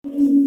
Yeah.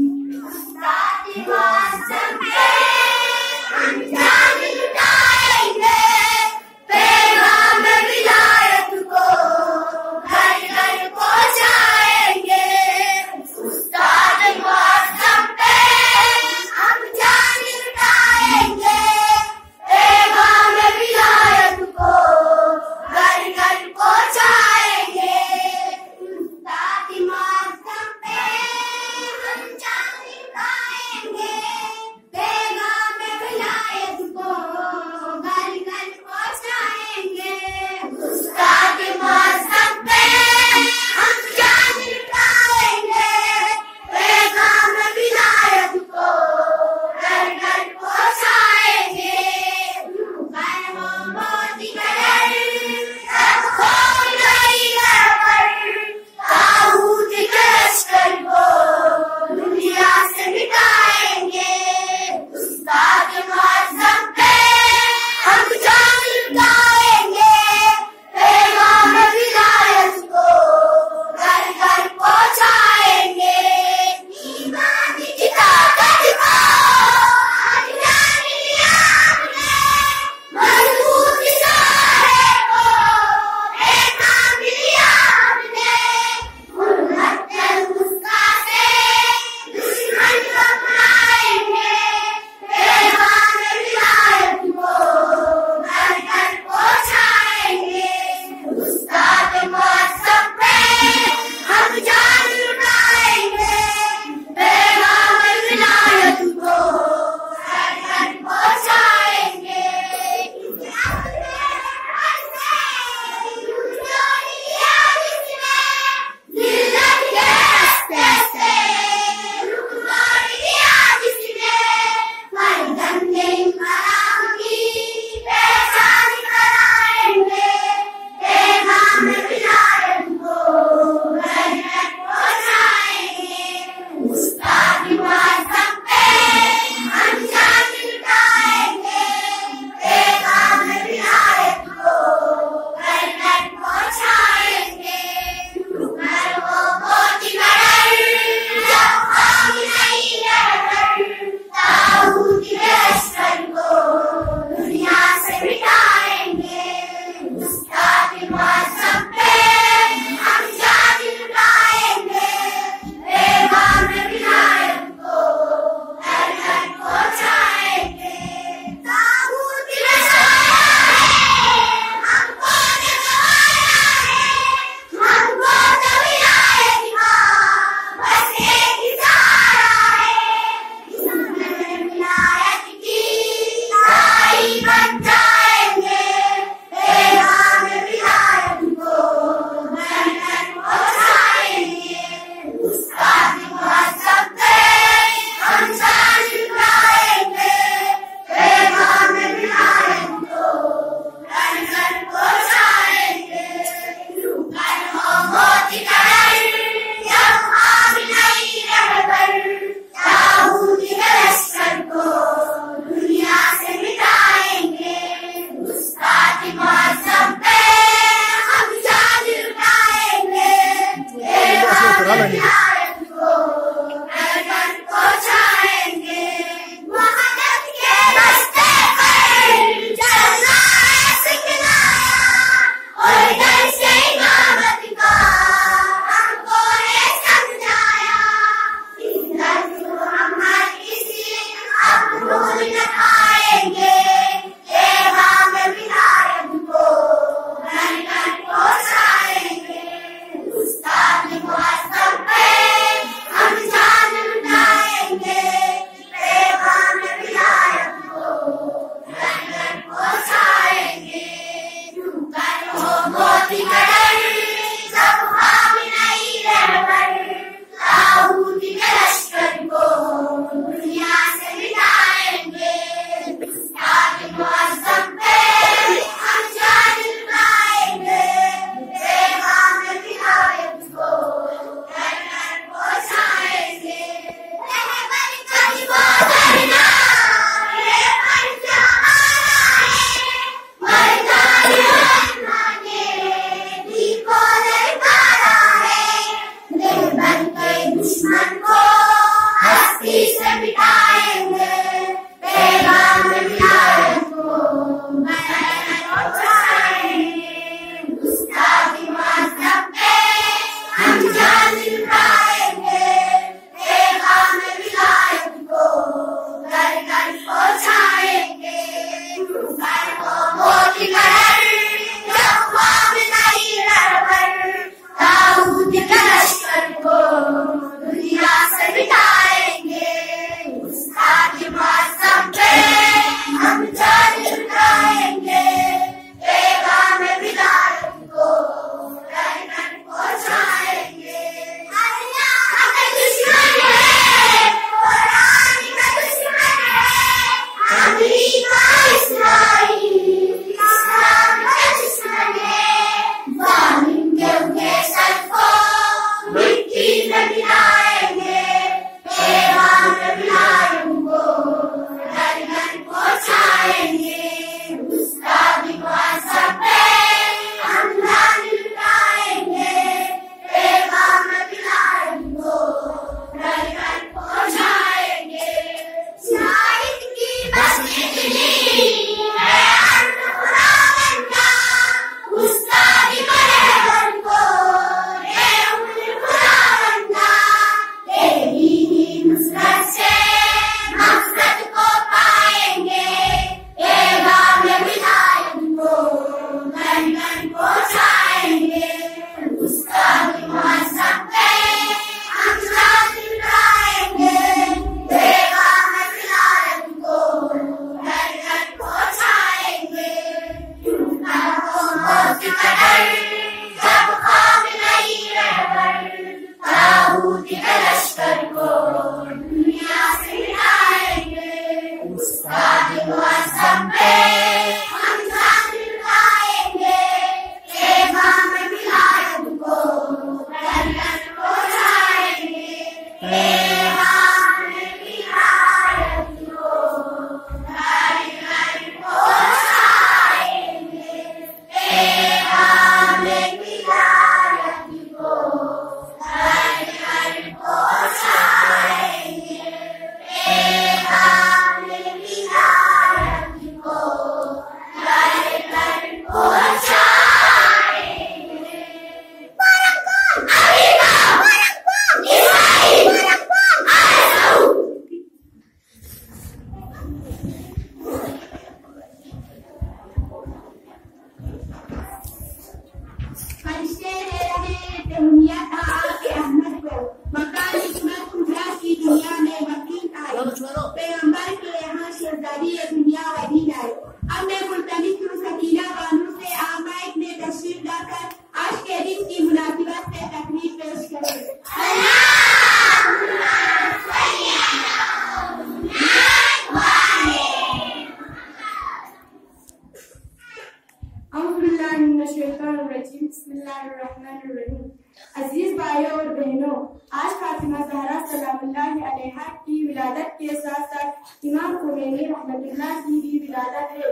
अजीज भाइयों और बहनों, आज फातिमा ज़हरा सलामुल्लाह अलैहा की विलादत के साथ साथ इमाम खुमैनी रहमतुल्लाह की भी विलादत है।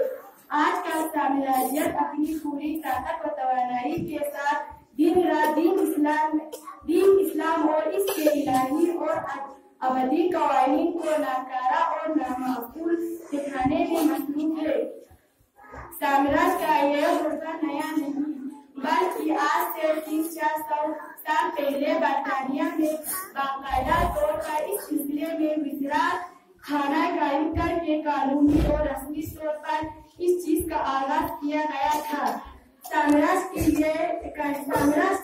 आज का साम्राज्यत अपनी पूरी ताकत और तवानाई के साथ दिन रात दीन इस्लाम और इसके इलाही और अबदी कवानीन को नाकारा और नामाकूल दिखाने में मसरूफ है। साम्राज्य का यह मुद्दा नया नहीं, बल्कि आज से 300-400 साल पहले बरतानिया में बाकायदा तौर पर इस सिलसिले में विज़रात खाना कायम करके कानूनी और रस्मी तौर पर इस चीज का आगाज किया गया था। साम्राज्य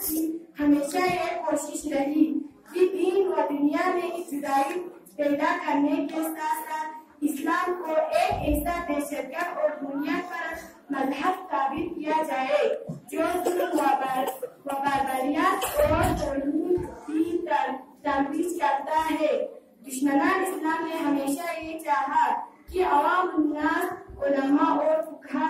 की हमेशा ये कोशिश रही कि दीन व दुनिया में जुदाई पैदा करने के साथ साथ इस्लाम को एक ऐसा दहशतगर्द और दुनिया पर मजहब साबित किया जाए जो बाबरियत और तौहीद की तजवीज़ करता है। दुश्मनान इस्लाम ने हमेशा ये चाहा कि अवाम उन्नास उलमा और फुक़हा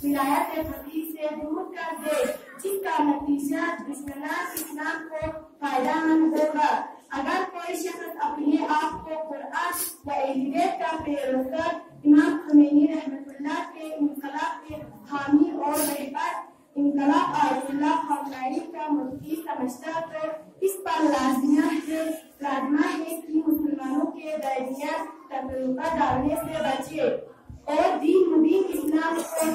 विलायत फ़क़ीह से दूर कर दे, जिसका नतीजा दुश्मनान इस्लाम को फायदेमंद होगा। अगर कोई शख्स अपने आप को कुरान व अहलियत का पैरोकार इमाम खुमैनी रहमतुल्लाह के इनकलाब के हामी और रहबर इनकलाब आयतुल्लाह खमैनी का मुफ्ती समझता तो इस पर लाज़िमा है कि मुसलमानों के दरमियान तफरीका डालने से बचे और दीन मुबीन इस्लाम को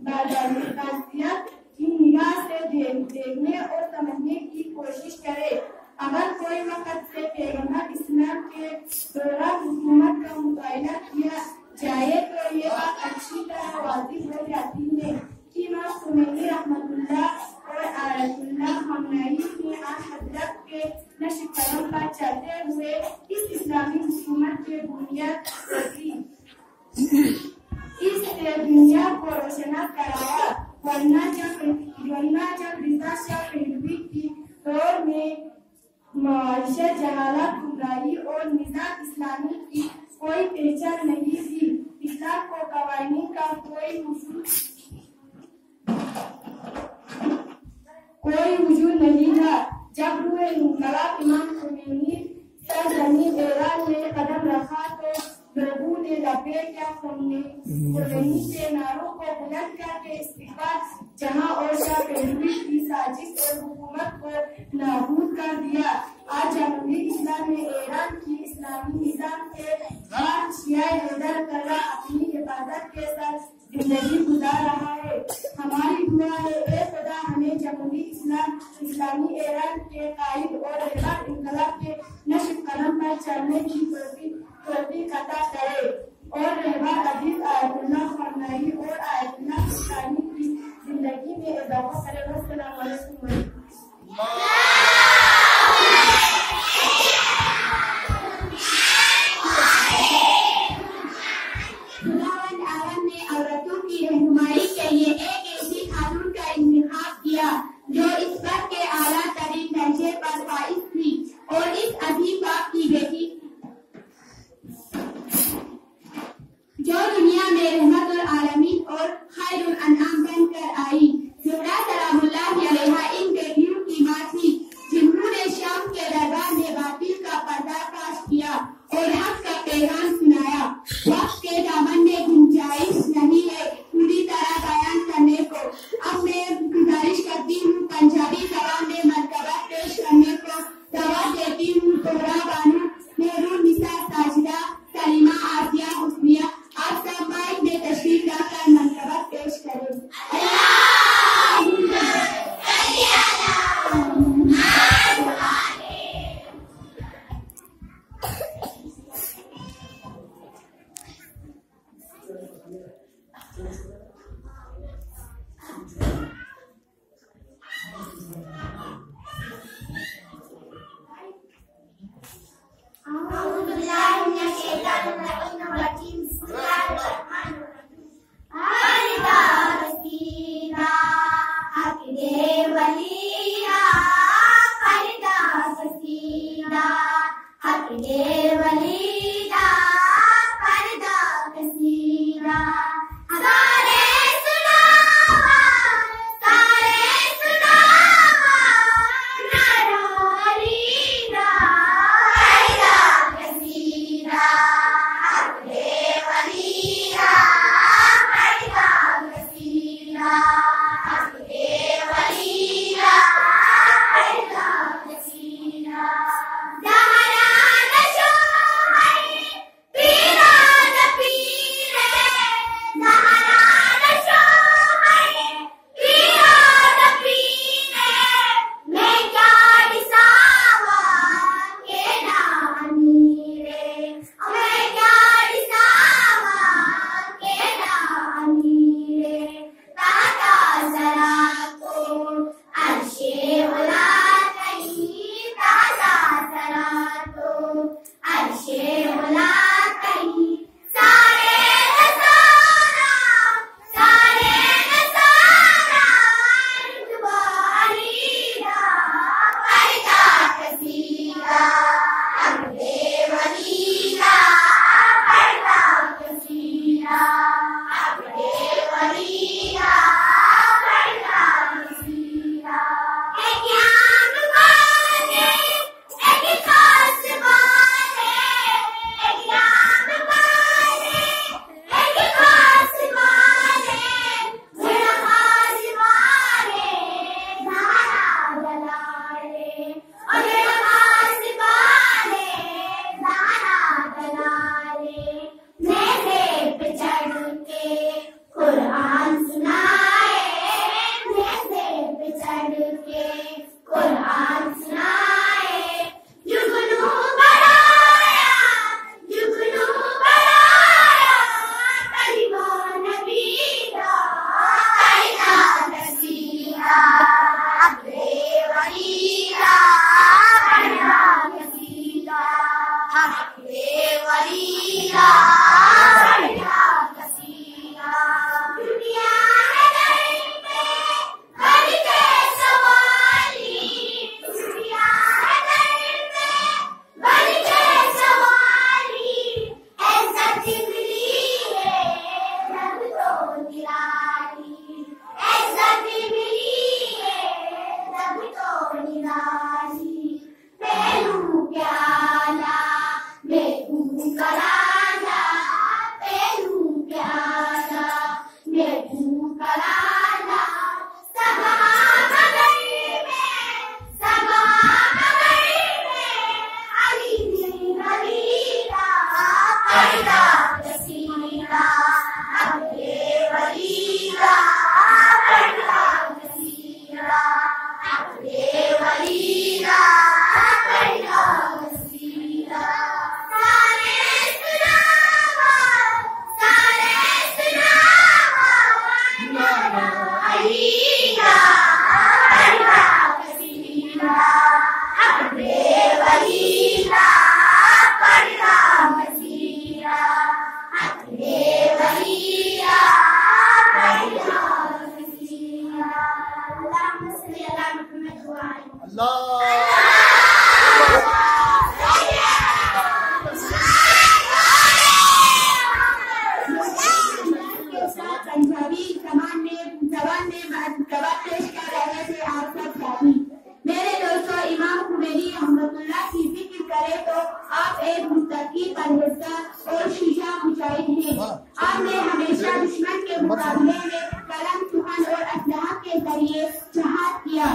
बाज़ियत की निगाह से देखने और समझने की कोशिश करे। अगर कोई वक़्त से पैगम्बर इस्लाम के दौरान हुकूमत का मुकाबला किया जाए तो ये बात अच्छी तरह वाज़िह हो जाती है कि इमाम खुमैनी रहमतुल्लाह और आयतुल्लाह खमैनी ने हज़रत के नक्श कदम पर चलते हुए इस इस्लामी हुकूमत की बुनियाद रखी, इससे दुनिया को रोशन कराया। वरना जब रिज़ा शाह पहलवी की दौर में माशा जहालत गुमराही और निज़ाम इस्लामी की कोई पहचान नहीं थी, इस्लाम को कवानीन का कोई वजूद नहीं था। जब रूह इनकलाब इमाम खुमैनी सरज़मीन ईरान में कदम रखा तो लोगों ने लबैक या खुमैनी के नारों को बुलंद करके इस्तिक़बाल जहां और शाह पहलवी की साजिश और हुकूमत को नाबूद कर दिया। आज जमहूरी इस्लाम में ईरान की इस्लामी निज़ाम के बाद शिया हैदर कल्ला अपनी हिफाजत के साथ जिंदगी गुजार रहा है। हमारी दुआ है ए खुदा हमें जमहूरी इस्लामी ईरान के कायद और रहबर इनकलाब के नक्श कदम पर चलने की तौफीक अता करे और रहबर अजीज आयतुल्लाह खमैनी और आयतुल्लाह खमैनी की जिंदगी में इजाफा करे। अस्सलामु अलैकुम। जो इस वक्त के आला तरीन दर्जे पर फाइज थी और इस अजीम बाप की बेटी जो दुनिया में रहमतुल आलमीन और खैरुल अनाम बनकर आई। ज़हरा सलामुल्लाह अलैहा इन बेटियों की मां थी जिन्होंने मेरे दोस्तों, इमाम खुमैनी रहमतुल्लाह की जिक्र करे तो आप एक मुत्तकी परहेज़गार और शुजा मुजाहिद हैं। आपने हमेशा दुश्मन के मुकाबले में कलम, सुखन और असलहा के जरिए जहाद किया।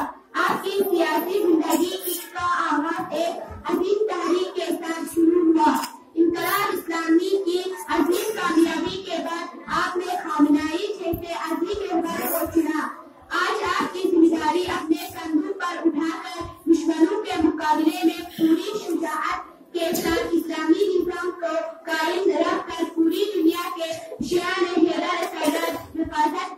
आपकी सियासी जिंदगी का आगाज एक अजीम तहरीक के साथ शुरू हुआ। इनकलाब इस्लामी की अजीम कामयाबी के बाद आपने खामनाई जैसे अजीम रहबर को चुना। आज आपकी जिम्मेदारी अपने कंधों पर उठाकर दुश्मनों के मुकाबले में पूरी शुजाअत के साथ इस्लामी निज़ाम को कायम रखकर पूरी दुनिया के शान हिफाजत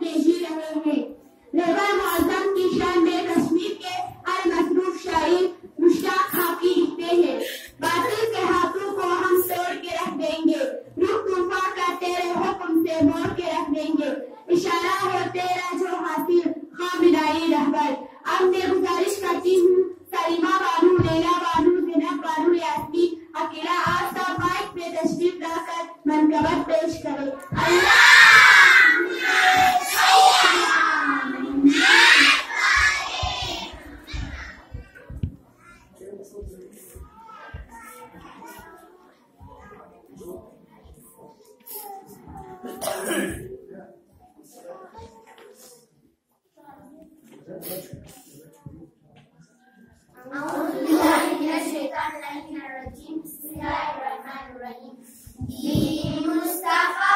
मुस्तफा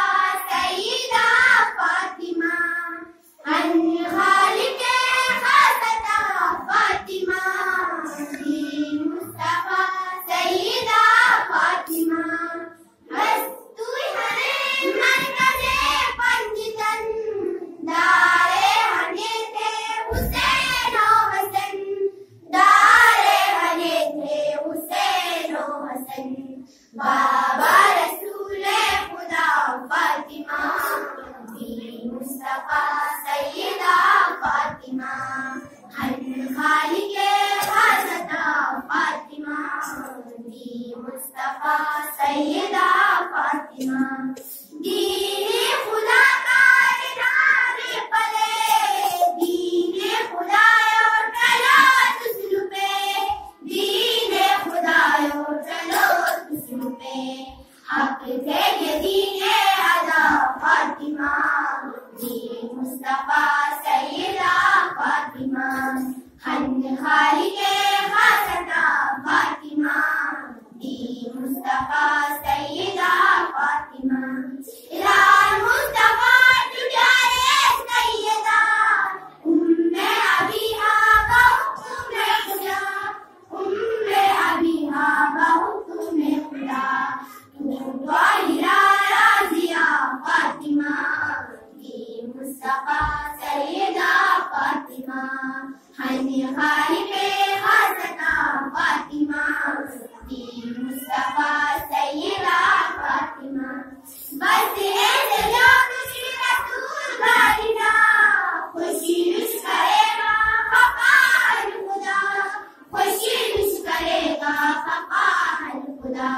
सैयदा फातिमा खालिके खासता फातिमा मुस्तफा सैयदा फातिमा बस तू हरे मरकज़े पंजतन दारे हने थे हुसैन ओ हसन दारे हने थे हुसैन ओ हसन बाबा रसूले खुदा फातिमा मुस्तफा सैयदा फातिमा खालिके खासता फातिमा मुस्तफा सैयदा फातिमा दीने खुदा का नारे पले दीने खुदा और चलो तुस्लु पे दीने खुदा और चलो तुस्लु पे हक थे ये दीने अदा फातिमा मुस्तफा सैयदा फातिमा खालिके खासता फातिमा मुस्तफा सैयदा फातिमा इलाल मुस्तफा तुझाए सैयदा उम्मे अबीहा बहु खुदा उम्मे अबीहा बहु खुदा तू ताहिरा राज़िया फातिमा मुस्तफा सैयदा फातिमा खालिके खासता फातिमा मुस्तफा सैयदा फातिमा बस ऐसे जो खुशी रसूल बारिदा खुशी विश करेगा फकार खुदा खुशी विश करेगा फकार खुदा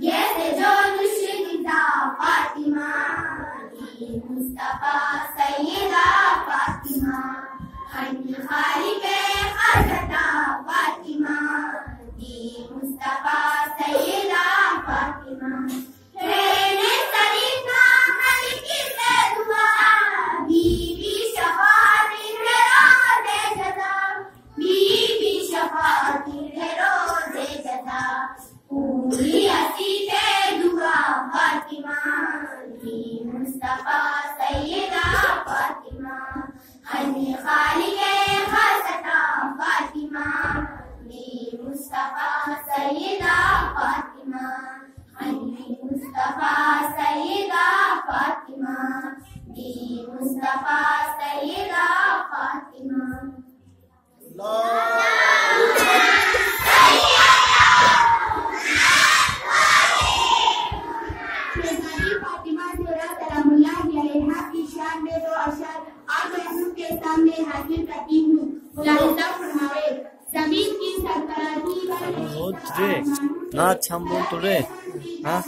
कैसे जो दुश्मनिदा फातिमा मुस्तफा सैयदा फातिमा खालिके खासता फातिमा मुस्तफा सैयदा फातिमा तेरे सलीका खलीकी से दुआ बीबी शफाअत है रोज़े जज़ा बीबी शफाअत है रोज़े जज़ा पूरी हसीते दुआ फातिमा मुस्तफा सैयदा फातिमा खालिके खासता फातिमा मुस्तफा सैयदा फातिमा मुस्तफा सैयदा फातिमा मुस्तफा सैयदा फातिमा फातिमा ज़हरा सलामुल्लाहि अलैहा की शान में दो अशर आप महबूब के सामने हाजिर करती हूँ। मुलाहिज़ा फरमावे ज़मीन की सरफराजी ना अच्छा बोल तो रे हाँ